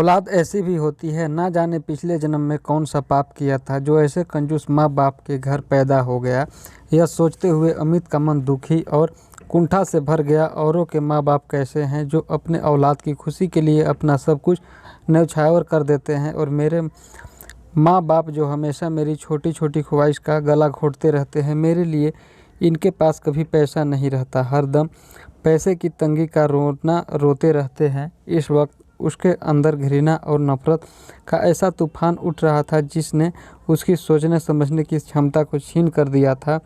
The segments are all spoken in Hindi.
औलाद ऐसी भी होती है, ना जाने पिछले जन्म में कौन सा पाप किया था जो ऐसे कंजूस माँ बाप के घर पैदा हो गया। यह सोचते हुए अमित का मन दुखी और कुंठा से भर गया। औरों के माँ बाप कैसे हैं जो अपने औलाद की खुशी के लिए अपना सब कुछ न्यौछावर कर देते हैं, और मेरे माँ बाप जो हमेशा मेरी छोटी छोटी ख्वाहिश का गला घोंटते रहते हैं। मेरे लिए इनके पास कभी पैसा नहीं रहता, हरदम पैसे की तंगी का रोना रोते रहते हैं। इस वक्त उसके अंदर घृणा और नफरत का ऐसा तूफान उठ रहा था जिसने उसकी सोचने समझने की क्षमता को छीन कर दिया था।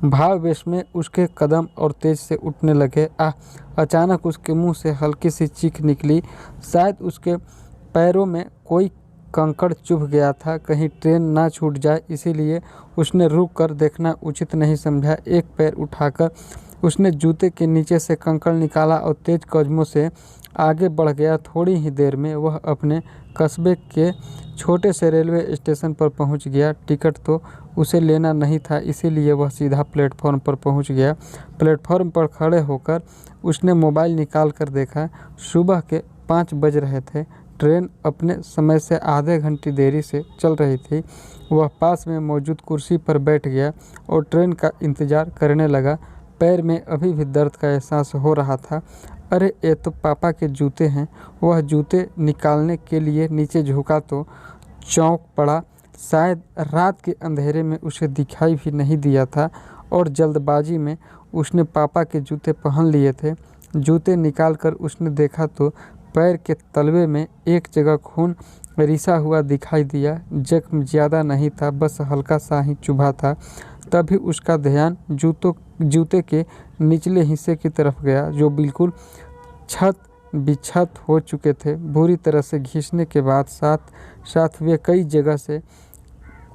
भाववेश में उसके कदम और तेज से उठने लगे। अचानक उसके मुंह से हल्की सी चीख निकली। शायद उसके पैरों में कोई कंकड़ चुभ गया था, कहीं ट्रेन ना छूट जाए, इसीलिए उसने रुक कर देखना उचित नहीं समझा। एक पैर उठाकर उसने जूते के नीचे से कंकड़ निकाला और तेज कदमों से आगे बढ़ गया। थोड़ी ही देर में वह अपने कस्बे के छोटे से रेलवे स्टेशन पर पहुंच गया। टिकट तो उसे लेना नहीं था, इसीलिए वह सीधा प्लेटफॉर्म पर पहुंच गया। प्लेटफॉर्म पर खड़े होकर उसने मोबाइल निकाल कर देखा। सुबह के 5 बज रहे थे। ट्रेन अपने समय से आधे घंटे देरी से चल रही थी। वह पास में मौजूद कुर्सी पर बैठ गया और ट्रेन का इंतज़ार करने लगा। पैर में अभी भी दर्द का एहसास हो रहा था। अरे ये तो पापा के जूते हैं। वह जूते निकालने के लिए नीचे झुका तो चौंक पड़ा। शायद रात के अंधेरे में उसे दिखाई भी नहीं दिया था और जल्दबाजी में उसने पापा के जूते पहन लिए थे। जूते निकालकर उसने देखा तो पैर के तलवे में एक जगह खून रिसा हुआ दिखाई दिया। जख्म ज़्यादा नहीं था, बस हल्का सा ही चुभा था। तभी उसका ध्यान जूते के निचले हिस्से की तरफ गया, जो बिल्कुल छत बिछत हो चुके थे। बुरी तरह से घिसने के बाद साथ वे कई जगह से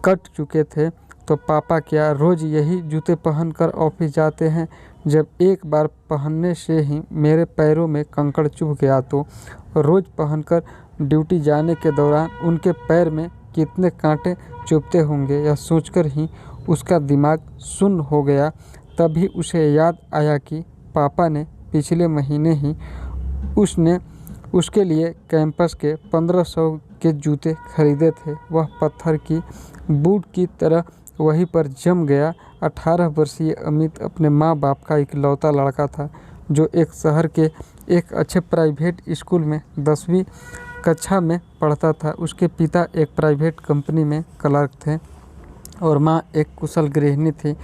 कट चुके थे। तो पापा क्या रोज़ यही जूते पहनकर ऑफिस जाते हैं? जब एक बार पहनने से ही मेरे पैरों में कंकड़ चुभ गया तो रोज़ पहनकर ड्यूटी जाने के दौरान उनके पैर में कितने कांटे चुभते होंगे। यह सोचकर ही उसका दिमाग सुन्न हो गया। तभी उसे याद आया कि पापा ने पिछले महीने ही उसके लिए कैंपस के 1500 के जूते खरीदे थे। वह पत्थर की बूट की तरह वहीं पर जम गया। 18 वर्षीय अमित अपने माँ बाप का इकलौता लड़का था, जो एक शहर के एक अच्छे प्राइवेट स्कूल में 10वीं कक्षा में पढ़ता था। उसके पिता एक प्राइवेट कंपनी में क्लर्क थे और माँ एक कुशल गृहिणी थी।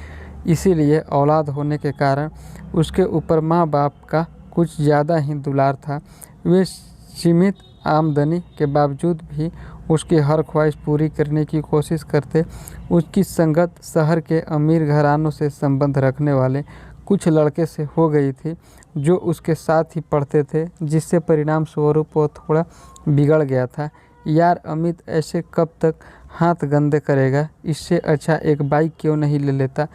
इसीलिए औलाद होने के कारण उसके ऊपर माँ बाप का कुछ ज़्यादा ही दुलार था। वे सीमित आमदनी के बावजूद भी उसकी हर ख्वाहिश पूरी करने की कोशिश करते। उसकी संगत शहर के अमीर घरानों से संबंध रखने वाले कुछ लड़के से हो गई थी, जो उसके साथ ही पढ़ते थे, जिससे परिणाम स्वरूप वो थोड़ा बिगड़ गया था। यार अमित ऐसे कब तक हाथ गंदे करेगा? इससे अच्छा एक बाइक क्यों नहीं ले लेता?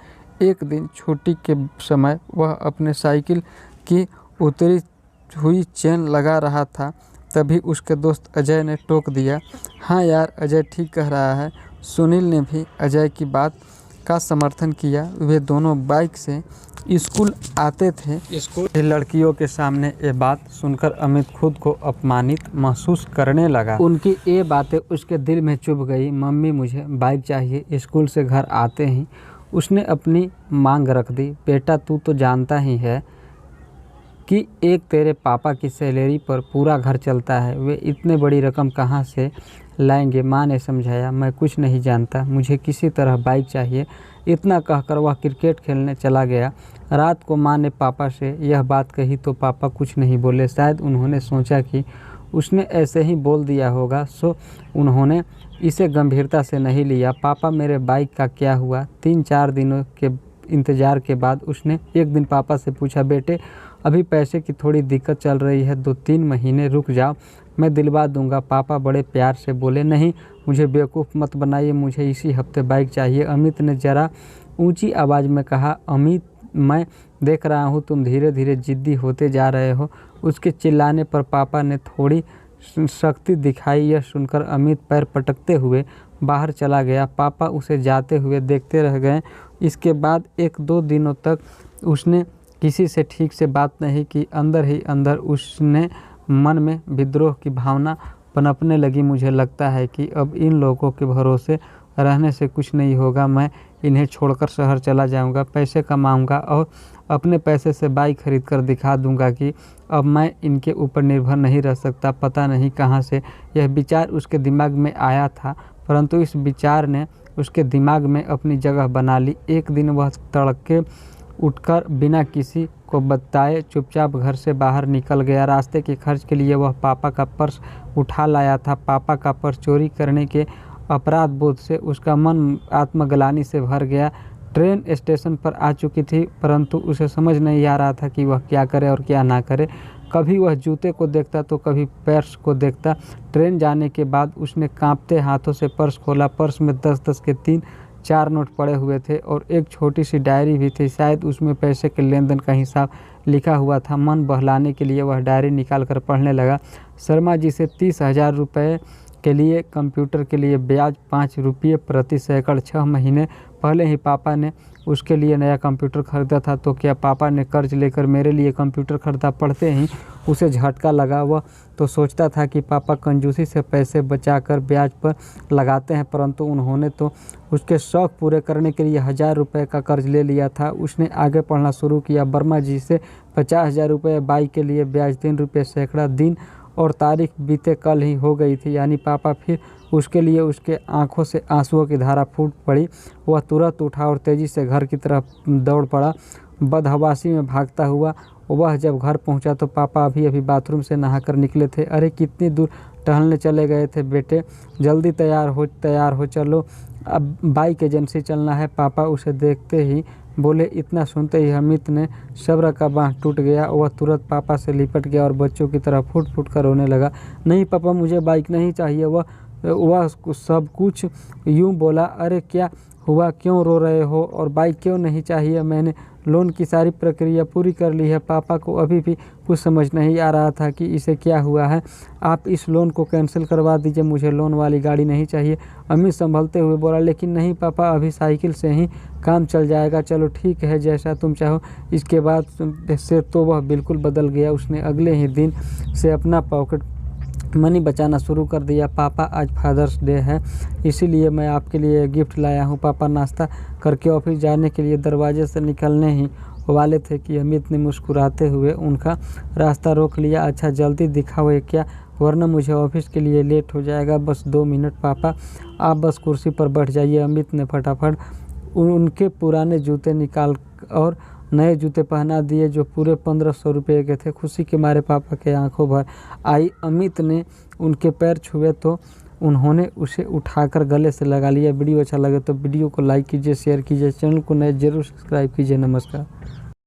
एक दिन छुट्टी के समय वह अपने साइकिल की उतरी हुई चेन लगा रहा था, तभी उसके दोस्त अजय ने टोक दिया। हाँ यार, अजय ठीक कह रहा है। सुनील ने भी अजय की बात का समर्थन किया। वे दोनों बाइक से स्कूल आते थे। स्कूल लड़कियों के सामने ये बात सुनकर अमित खुद को अपमानित महसूस करने लगा। उनकी ये बातें उसके दिल में चुभ गई। मम्मी मुझे बाइक चाहिए। स्कूल से घर आते ही उसने अपनी मांग रख दी। बेटा तू तो जानता ही है कि एक तेरे पापा की सैलरी पर पूरा घर चलता है, वे इतने बड़ी रकम कहाँ से लाएंगे? माँ ने समझाया। मैं कुछ नहीं जानता, मुझे किसी तरह बाइक चाहिए। इतना कहकर वह क्रिकेट खेलने चला गया। रात को माँ ने पापा से यह बात कही तो पापा कुछ नहीं बोले। शायद उन्होंने सोचा कि उसने ऐसे ही बोल दिया होगा, सो उन्होंने इसे गंभीरता से नहीं लिया। पापा मेरे बाइक का क्या हुआ? 3-4 दिनों के इंतज़ार के बाद उसने एक दिन पापा से पूछा, बेटे अभी पैसे की थोड़ी दिक्कत चल रही है, 2-3 महीने रुक जाओ, मैं दिलवा दूंगा। पापा बड़े प्यार से बोले, नहीं मुझे बेवकूफ़ मत बनाइए, मुझे इसी हफ्ते बाइक चाहिए। अमित ने ज़रा ऊंची आवाज़ में कहा। अमित मैं देख रहा हूँ तुम धीरे धीरे ज़िद्दी होते जा रहे हो। उसके चिल्लाने पर पापा ने थोड़ी सख्ती दिखाई। यह सुनकर अमित पैर पटकते हुए बाहर चला गया। पापा उसे जाते हुए देखते रह गए। इसके बाद 1-2 दिनों तक उसने किसी से ठीक से बात नहीं की। अंदर ही अंदर उसने मन में विद्रोह की भावना पनपने लगी। मुझे लगता है कि अब इन लोगों के भरोसे रहने से कुछ नहीं होगा। मैं इन्हें छोड़कर शहर चला जाऊंगा, पैसे कमाऊंगा और अपने पैसे से बाइक खरीद कर दिखा दूंगा कि अब मैं इनके ऊपर निर्भर नहीं रह सकता। पता नहीं कहाँ से यह विचार उसके दिमाग में आया था, परंतु इस विचार ने उसके दिमाग में अपनी जगह बना ली। एक दिन वह तड़के उठकर बिना किसी को बताए चुपचाप घर से बाहर निकल गया। रास्ते के खर्च के लिए वह पापा का पर्स उठा लाया था। पापा का पर्स चोरी करने के अपराध बोध से उसका मन आत्मग्लानि से भर गया। ट्रेन स्टेशन पर आ चुकी थी, परंतु उसे समझ नहीं आ रहा था कि वह क्या करे और क्या ना करे। कभी वह जूते को देखता तो कभी पर्स को देखता। ट्रेन जाने के बाद उसने कांपते हाथों से पर्स खोला। पर्स में 10-10 के 3-4 नोट पड़े हुए थे और एक छोटी सी डायरी भी थी। शायद उसमें पैसे के लेन देन का हिसाब लिखा हुआ था। मन बहलाने के लिए वह डायरी निकाल कर पढ़ने लगा। शर्मा जी से 30,000 रुपये के लिए कंप्यूटर के लिए ब्याज 5 रुपये प्रति सैकड़। 6 महीने पहले ही पापा ने उसके लिए नया कंप्यूटर खरीदा था, तो क्या पापा ने कर्ज लेकर मेरे लिए कंप्यूटर खरीदा? पढ़ते ही उसे झटका लगा। वह तो सोचता था कि पापा कंजूसी से पैसे बचाकर ब्याज पर लगाते हैं, परंतु उन्होंने तो उसके शौक़ पूरे करने के लिए 1000 रुपये का कर्ज ले लिया था। उसने आगे पढ़ना शुरू किया। वर्मा जी से 50,000 रुपये, बाइक के लिए ब्याज 3 रुपये सैकड़ा। दिन और तारीख बीते कल ही हो गई थी, यानी पापा फिर उसके लिए। उसके आंखों से आंसुओं की धारा फूट पड़ी। वह तुरंत उठा और तेज़ी से घर की तरफ दौड़ पड़ा। बदहवासी में भागता हुआ वह जब घर पहुंचा तो पापा अभी अभी बाथरूम से नहाकर निकले थे। अरे कितनी दूर टहलने चले गए थे बेटे? जल्दी तैयार हो चलो, अब बाइक एजेंसी चलना है। पापा उसे देखते ही बोले। इतना सुनते ही अमित ने सब्र का बाँध टूट गया। वह तुरंत पापा से लिपट गया और बच्चों की तरह फूट फूट कर रोने लगा। नहीं पापा, मुझे बाइक नहीं चाहिए। वह सब कुछ यूँ बोला। अरे क्या हुआ, क्यों रो रहे हो और बाइक क्यों नहीं चाहिए? मैंने लोन की सारी प्रक्रिया पूरी कर ली है। पापा को अभी भी कुछ समझ नहीं आ रहा था कि इसे क्या हुआ है। आप इस लोन को कैंसिल करवा दीजिए, मुझे लोन वाली गाड़ी नहीं चाहिए। अमित संभलते हुए बोला। लेकिन नहीं पापा, अभी साइकिल से ही काम चल जाएगा। चलो ठीक है, जैसा तुम चाहो। इसके बाद से तो वह बिल्कुल बदल गया। उसने अगले ही दिन से अपना पॉकेट मनी बचाना शुरू कर दिया। पापा, आज फादर्स डे है, इसीलिए मैं आपके लिए गिफ्ट लाया हूँ। पापा नाश्ता करके ऑफिस जाने के लिए दरवाजे से निकलने ही वाले थे कि अमित ने मुस्कुराते हुए उनका रास्ता रोक लिया। अच्छा जल्दी दिखाओ ये क्या, वरना मुझे ऑफिस के लिए लेट हो जाएगा। बस 2 मिनट पापा, आप बस कुर्सी पर बैठ जाइए। अमित ने फटाफट उनके पुराने जूते निकाल और नए जूते पहना दिए जो पूरे 1500 रुपये के थे। खुशी के मारे पापा के आंखों भर आई। अमित ने उनके पैर छुए तो उन्होंने उसे उठाकर गले से लगा लिया। वीडियो अच्छा लगे तो वीडियो को लाइक कीजिए, शेयर कीजिए, चैनल को नए जरूर सब्सक्राइब कीजिए। नमस्कार।